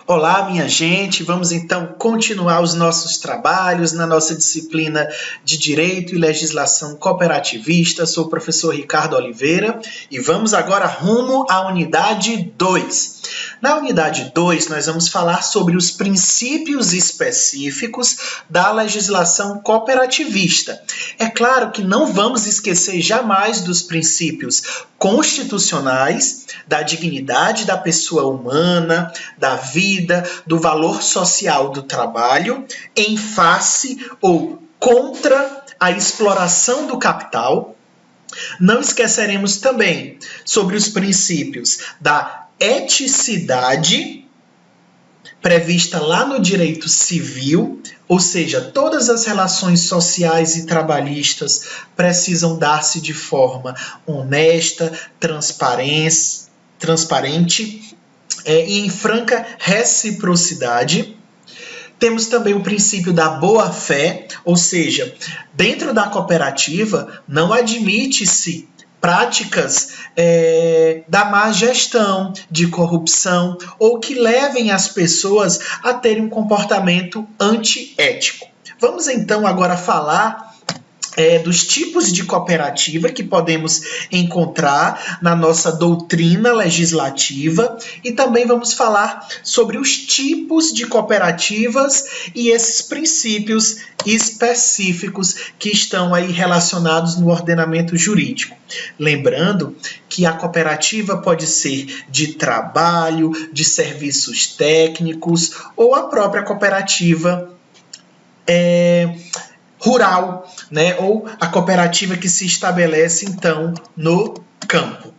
Olá, minha gente! Vamos então continuar os nossos trabalhos na nossa disciplina de Direito e Legislação Cooperativista. Sou o professor Ricardo Oliveira e vamos agora rumo à unidade 2. Na unidade 2, nós vamos falar sobre os princípios específicos da legislação cooperativista. É claro que não vamos esquecer jamais dos princípios constitucionais, da dignidade da pessoa humana, da vida, do valor social do trabalho, em face ou contra a exploração do capital. Não esqueceremos também sobre os princípios da eticidade, prevista lá no direito civil, ou seja, todas as relações sociais e trabalhistas precisam dar-se de forma honesta, transparente e em franca reciprocidade. Temos também o princípio da boa-fé, ou seja, dentro da cooperativa não admite-se práticas da má gestão, de corrupção, ou que levem as pessoas a terem um comportamento antiético. Vamos então agora falar dos tipos de cooperativa que podemos encontrar na nossa doutrina legislativa e também vamos falar sobre os tipos de cooperativas e esses princípios específicos que estão aí relacionados no ordenamento jurídico. Lembrando que a cooperativa pode ser de trabalho, de serviços técnicos ou a própria cooperativa rural, né? Ou a cooperativa que se estabelece, então, no campo.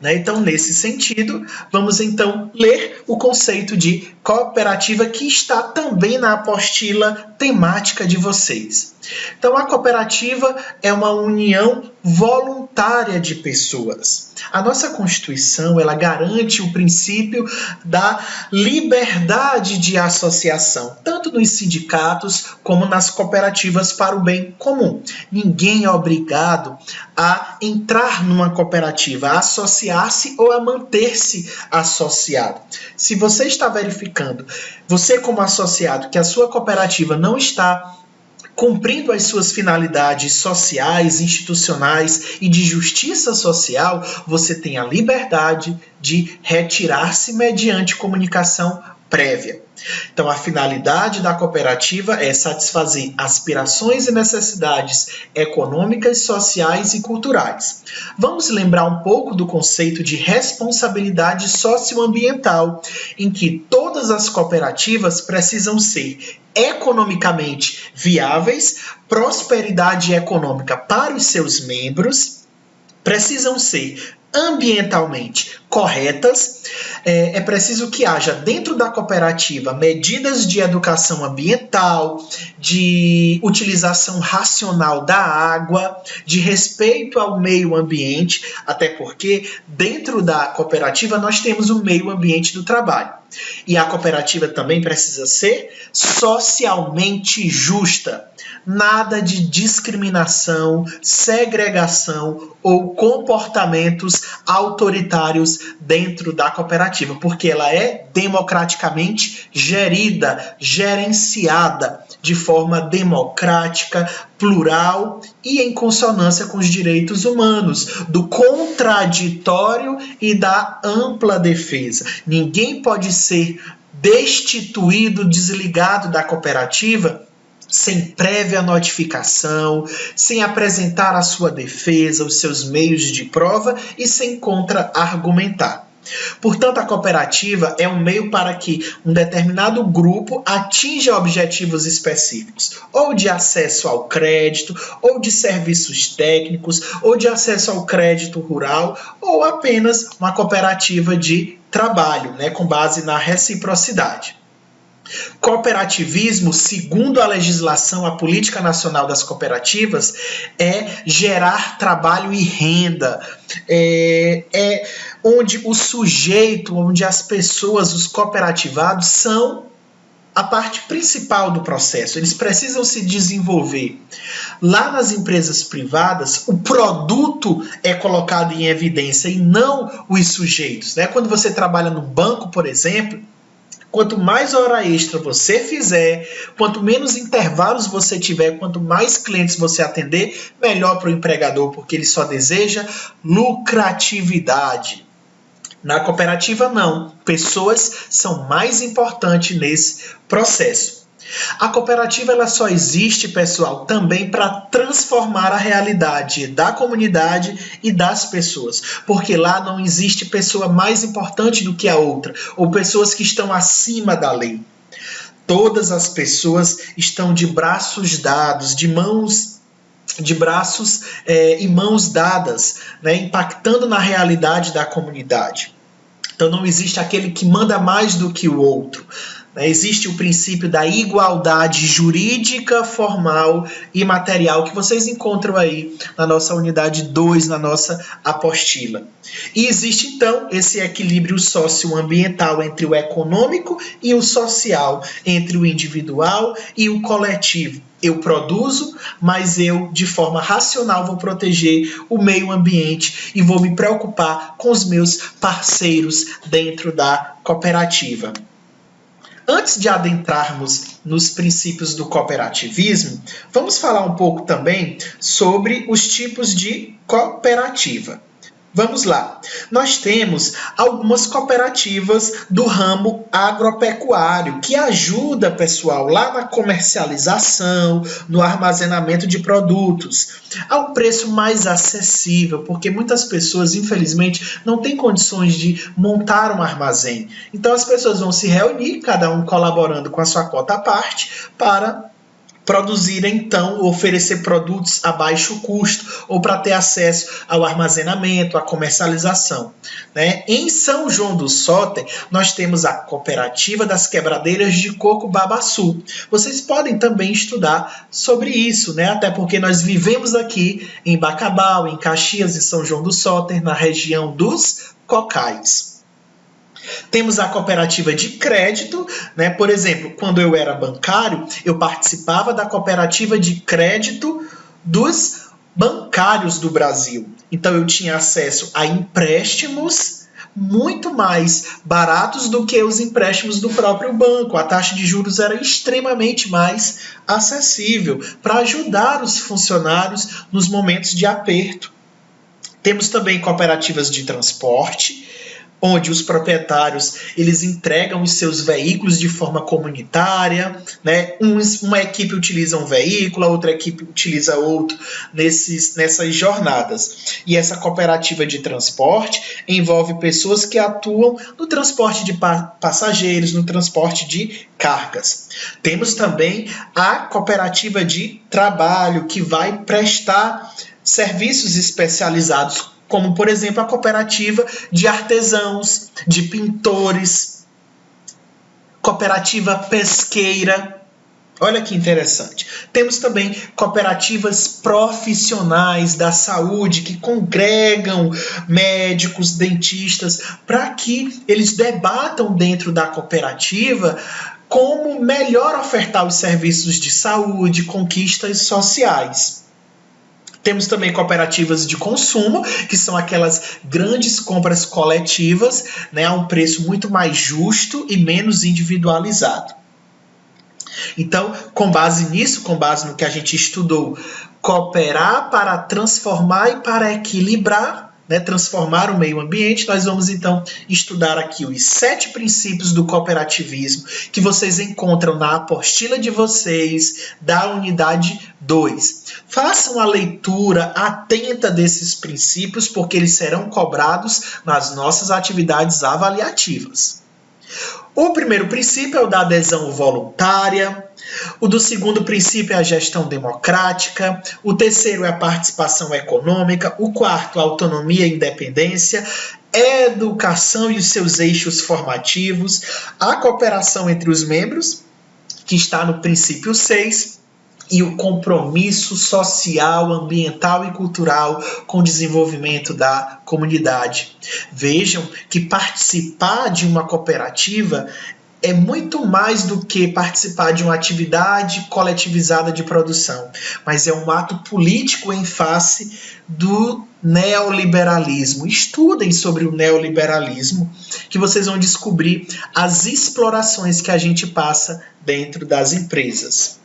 Então, nesse sentido, vamos, então, ler o conceito de cooperativa que está também na apostila temática de vocês. Então, a cooperativa é uma união voluntária de pessoas. A nossa Constituição, ela garante o princípio da liberdade de associação, tanto nos sindicatos como nas cooperativas para o bem comum. Ninguém é obrigado a entrar numa cooperativa, a associar-se ou a manter-se associado. Se você está verificando, você como associado, que a sua cooperativa não está cumprindo as suas finalidades sociais, institucionais e de justiça social, você tem a liberdade de retirar-se mediante comunicação prévia. Então, a finalidade da cooperativa é satisfazer aspirações e necessidades econômicas, sociais e culturais. Vamos lembrar um pouco do conceito de responsabilidade socioambiental, em que todas as cooperativas precisam ser economicamente viáveis, prosperidade econômica para os seus membros, precisam ser ambientalmente corretas, é preciso que haja dentro da cooperativa medidas de educação ambiental, de utilização racional da água, de respeito ao meio ambiente, até porque dentro da cooperativa nós temos o meio ambiente do trabalho. E a cooperativa também precisa ser socialmente justa. Nada de discriminação, segregação ou comportamentos autoritários dentro da cooperativa, porque ela é democraticamente gerida, gerenciada de forma democrática, plural e em consonância com os direitos humanos, do contraditório e da ampla defesa. Ninguém pode ser destituído, desligado da cooperativa sem prévia notificação, sem apresentar a sua defesa, os seus meios de prova e sem contra-argumentar. Portanto, a cooperativa é um meio para que um determinado grupo atinja objetivos específicos, ou de acesso ao crédito, ou de serviços técnicos, ou de acesso ao crédito rural, ou apenas uma cooperativa de trabalho, com base na reciprocidade. Cooperativismo, segundo a legislação, a Política Nacional das Cooperativas, é gerar trabalho e renda, onde o sujeito, onde as pessoas, os cooperativados, são a parte principal do processo. Eles precisam se desenvolver. Lá nas empresas privadas, o produto é colocado em evidência e não os sujeitos. Quando você trabalha num banco, por exemplo, Quanto mais hora extra você fizer, quanto menos intervalos você tiver, quanto mais clientes você atender, melhor para o empregador, porque ele só deseja lucratividade. Na cooperativa, não. Pessoas são mais importantes nesse processo. A cooperativa ela só existe, pessoal, também para transformar a realidade da comunidade e das pessoas, porque lá não existe pessoa mais importante do que a outra, ou pessoas que estão acima da lei. Todas as pessoas estão de braços dados, de braços e mãos dadas, né, impactando na realidade da comunidade. Então não existe aquele que manda mais do que o outro. Existe o princípio da igualdade jurídica, formal e material, que vocês encontram aí na nossa unidade 2, na nossa apostila. E existe, então, esse equilíbrio socioambiental entre o econômico e o social, entre o individual e o coletivo. Eu produzo, mas eu, de forma racional, vou proteger o meio ambiente e vou me preocupar com os meus parceiros dentro da cooperativa. Antes de adentrarmos nos princípios do cooperativismo, vamos falar um pouco também sobre os tipos de cooperativa. Vamos lá. Nós temos algumas cooperativas do ramo agropecuário que ajuda, pessoal, lá na comercialização, no armazenamento de produtos, a um preço mais acessível, porque muitas pessoas, infelizmente, não têm condições de montar um armazém. Então, as pessoas vão se reunir, cada um colaborando com a sua cota à parte, para produzir, então, oferecer produtos a baixo custo ou para ter acesso ao armazenamento, à comercialização. Né? Em São João do Soter, nós temos a Cooperativa das Quebradeiras de Coco Babaçu. Vocês podem também estudar sobre isso, né? Até porque nós vivemos aqui em Bacabal, em Caxias e São João do Soter, na região dos Cocais. Temos a cooperativa de crédito, né? Por exemplo, quando eu era bancário, eu participava da cooperativa de crédito dos bancários do Brasil. Então, eu tinha acesso a empréstimos muito mais baratos do que os empréstimos do próprio banco. A taxa de juros era extremamente mais acessível para ajudar os funcionários nos momentos de aperto. Temos também cooperativas de transporte, onde os proprietários eles entregam os seus veículos de forma comunitária, né? Uma equipe utiliza um veículo, a outra equipe utiliza outro nessas jornadas. E essa cooperativa de transporte envolve pessoas que atuam no transporte de passageiros, no transporte de cargas. Temos também a cooperativa de trabalho, que vai prestar serviços especializados, como, por exemplo, a cooperativa de artesãos, de pintores, cooperativa pesqueira. Olha que interessante. Temos também cooperativas profissionais da saúde, que congregam médicos, dentistas, para que eles debatam dentro da cooperativa como melhor ofertar os serviços de saúde, conquistas sociais. Temos também cooperativas de consumo, que são aquelas grandes compras coletivas, né, a um preço muito mais justo e menos individualizado. Então, com base nisso, com base no que a gente estudou, cooperar para transformar e para equilibrar, né, transformar o meio ambiente, nós vamos então estudar aqui os 7 princípios do cooperativismo que vocês encontram na apostila de vocês da unidade 2. Façam a leitura atenta desses princípios, porque eles serão cobrados nas nossas atividades avaliativas. O primeiro princípio é o da adesão voluntária. O do segundo princípio é a gestão democrática. O terceiro é a participação econômica. O quarto, a autonomia e independência. Educação e os seus eixos formativos. A cooperação entre os membros, que está no princípio 6. E o compromisso social, ambiental e cultural com o desenvolvimento da comunidade. Vejam que participar de uma cooperativa é muito mais do que participar de uma atividade coletivizada de produção, mas é um ato político em face do neoliberalismo. Estudem sobre o neoliberalismo que vocês vão descobrir as explorações que a gente passa dentro das empresas.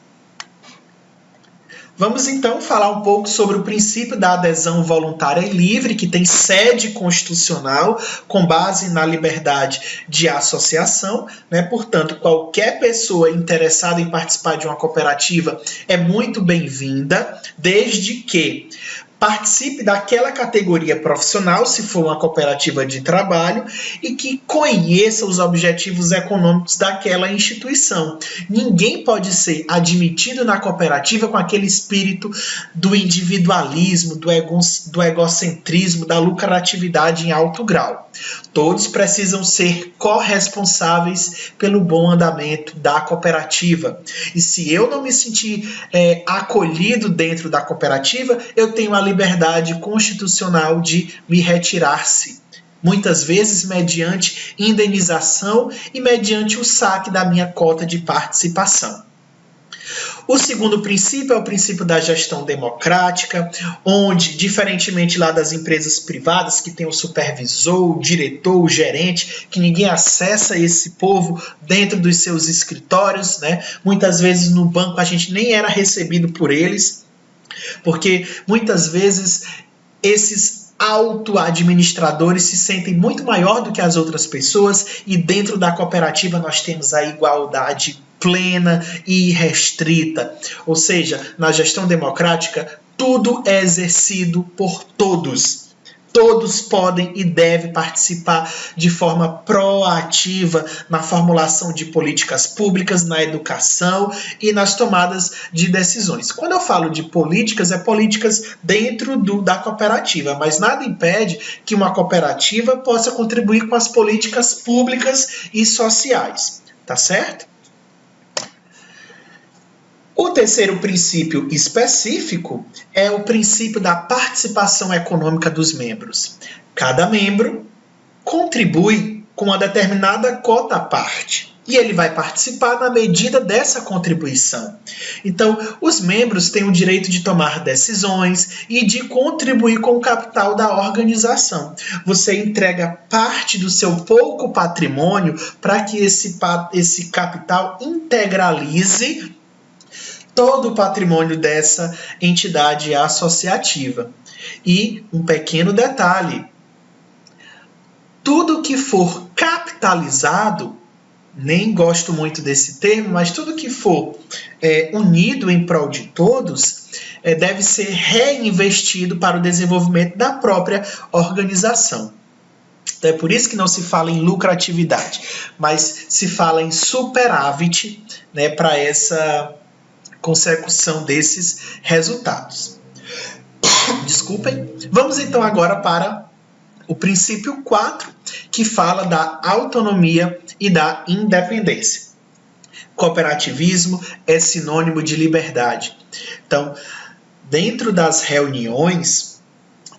Vamos então falar um pouco sobre o princípio da adesão voluntária e livre, que tem sede constitucional com base na liberdade de associação, né? Portanto, qualquer pessoa interessada em participar de uma cooperativa é muito bem-vinda, desde que participe daquela categoria profissional, se for uma cooperativa de trabalho, e que conheça os objetivos econômicos daquela instituição. Ninguém pode ser admitido na cooperativa com aquele espírito do individualismo, do egocentrismo, da lucratividade em alto grau. Todos precisam ser corresponsáveis pelo bom andamento da cooperativa. E se eu não me sentir acolhido dentro da cooperativa, eu tenho a liberdade constitucional de me retirar-se, muitas vezes mediante indenização e mediante o saque da minha cota de participação. O segundo princípio é o princípio da gestão democrática, onde, diferentemente lá das empresas privadas, que tem o supervisor, o diretor, o gerente, que ninguém acessa esse povo dentro dos seus escritórios, né? Muitas vezes no banco a gente nem era recebido por eles, porque muitas vezes esses auto-administradores se sentem muito maior do que as outras pessoas, e dentro da cooperativa nós temos a igualdade plena e restrita. Ou seja, na gestão democrática, tudo é exercido por todos. Todos podem e devem participar de forma proativa na formulação de políticas públicas, na educação e nas tomadas de decisões. Quando eu falo de políticas, é políticas dentro da cooperativa, mas nada impede que uma cooperativa possa contribuir com as políticas públicas e sociais, tá certo? O terceiro princípio específico é o princípio da participação econômica dos membros. Cada membro contribui com uma determinada cota à parte, e ele vai participar na medida dessa contribuição. Então, os membros têm o direito de tomar decisões e de contribuir com o capital da organização. Você entrega parte do seu pouco patrimônio para que esse capital integralize todo o patrimônio dessa entidade associativa. E um pequeno detalhe: tudo que for capitalizado, nem gosto muito desse termo, mas tudo que for unido em prol de todos, deve ser reinvestido para o desenvolvimento da própria organização. Então, é por isso que não se fala em lucratividade, mas se fala em superávit, né, para essa consecução desses resultados. Desculpem. Vamos então agora para o princípio 4, que fala da autonomia e da independência. Cooperativismo é sinônimo de liberdade. Então, dentro das reuniões,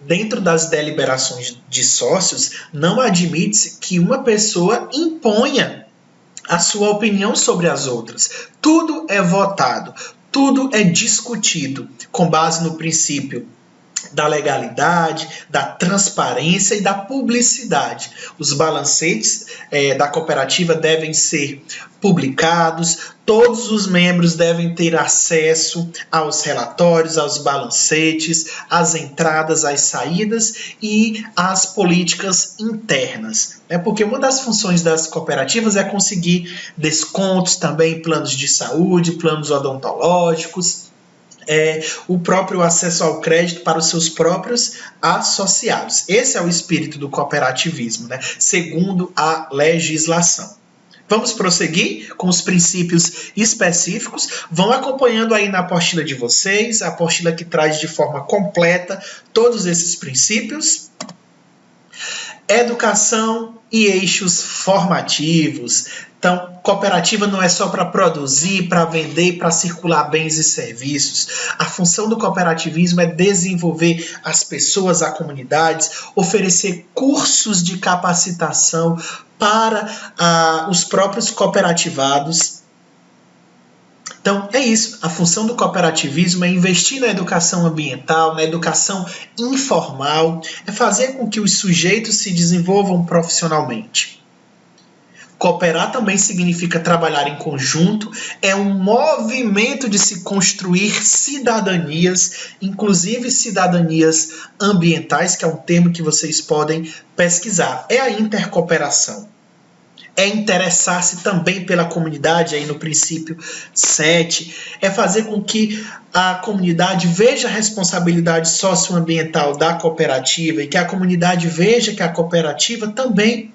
dentro das deliberações de sócios, não admite-se que uma pessoa imponha a sua opinião sobre as outras. Tudo é votado, tudo é discutido com base no princípio da legalidade, da transparência e da publicidade. Os balancetes da cooperativa devem ser publicados, todos os membros devem ter acesso aos relatórios, aos balancetes, às entradas, às saídas e às políticas internas. Porque uma das funções das cooperativas é conseguir descontos também, planos de saúde, planos odontológicos, o próprio acesso ao crédito para os seus próprios associados. Esse é o espírito do cooperativismo, né? Segundo a legislação. Vamos prosseguir com os princípios específicos. Vão acompanhando aí na apostila de vocês, a apostila que traz de forma completa todos esses princípios. Educação e eixos formativos. Então, cooperativa não é só para produzir, para vender, para circular bens e serviços. A função do cooperativismo é desenvolver as pessoas, as comunidades, oferecer cursos de capacitação para os próprios cooperativados. Então, é isso. A função do cooperativismo é investir na educação ambiental, na educação informal, é fazer com que os sujeitos se desenvolvam profissionalmente. Cooperar também significa trabalhar em conjunto, é um movimento de se construir cidadanias, inclusive cidadanias ambientais, que é um termo que vocês podem pesquisar. É a intercooperação. É interessar-se também pela comunidade, aí no princípio 7, é fazer com que a comunidade veja a responsabilidade socioambiental da cooperativa e que a comunidade veja que a cooperativa também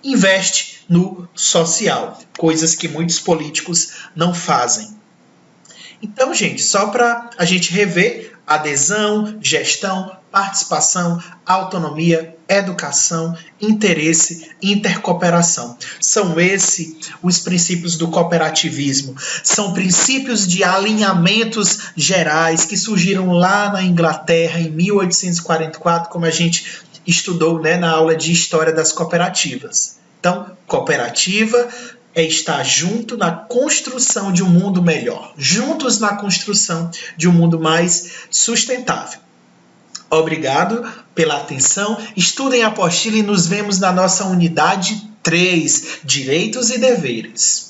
investe no social, coisas que muitos políticos não fazem. Então, gente, só para a gente rever: adesão, gestão, participação, autonomia, educação, interesse, intercooperação. São esses os princípios do cooperativismo. São princípios de alinhamentos gerais que surgiram lá na Inglaterra em 1844, como a gente estudou, né, na aula de História das Cooperativas. Então, cooperativa é estar junto na construção de um mundo melhor, juntos na construção de um mundo mais sustentável. Obrigado pela atenção, estudem a apostila e nos vemos na nossa unidade 3, Direitos e Deveres.